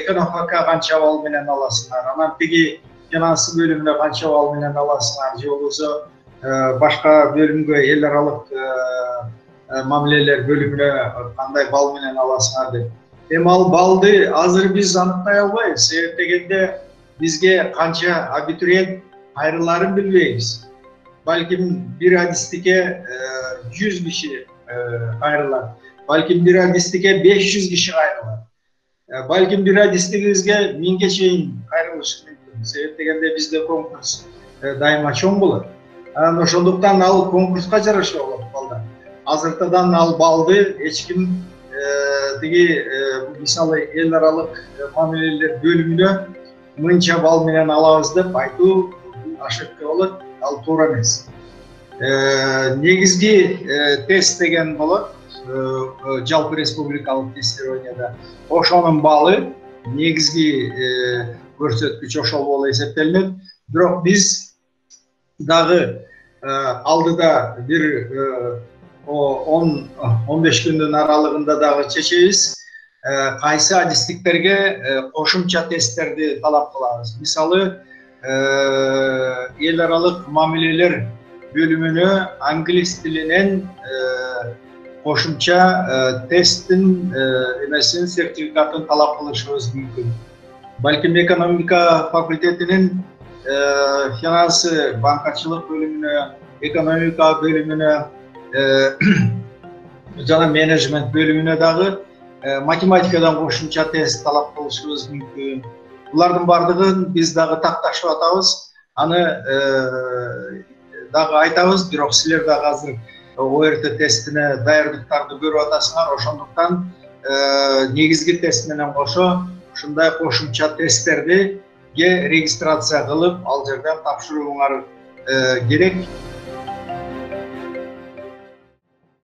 экономика канча балл менен аласыңар, анан тиги финансы бөлүмүнө канча балл менен аласыңар, же болбосо башка бөлүмгө эл аралык мамилелер бөлүмүнө кандай балл менен аласыңар деп. Эми ал баллды азыр биз аныктай албайбыз. Себеп дегенде бизге канча абитуриент кайрыларын билбейбиз. Балким bir адистикке 100 киши кайрылат. Балким bir адистикке 500 киши кайрылат. Балким bir адистигибизге 1000ге чейин кайрылышы мүмкүн. Себеп дегенде бизде конкурс дайыма чоң болот. Анан ошондуктан ал конкурска жараша болот балдар. Азыртадан ал баллды эч ким тиги мисалы эл аралык мамилелер бөлүмүнө мынча балл менен алабыз деп айтуу ошибка болот, ал туура эмес. Негизги тест деген болот, жалпы республикалык тестированияда. Ошонун баллы негизги көрсөткүч ошол болуп эсептелинет. Бирок биз дагы алдыда бир 10-15 күндүн аралыгында дагы чечебиз. Кайсы адистиктерге кошумча тесттерди талап кылабыз. Мисалы, эл аралык мамилелер бөлүмүнө англис тилинен кошумча тесттин эмесин сертификатын талап кылышыбыз мүмкүн. Балким экономика факультетинин финансы банкачылык бөлүмүнө, экономика бөлүмүнө жана менеджмент бөлүмүнө дагы математикадан кошумча тест талап кылышыбыз мүмкүн. Булардын бардыгын биз дагы такташып атабыз. Аны дагы айтабыз, бирок силер дагы азыр ОРТ тестине даярдыктарды көрүп атасыңар. Ошондуктан негизги тест менен кошо ушундай кошумча тесттерди регистрация кылып, ал жерден тапшырууңар керек.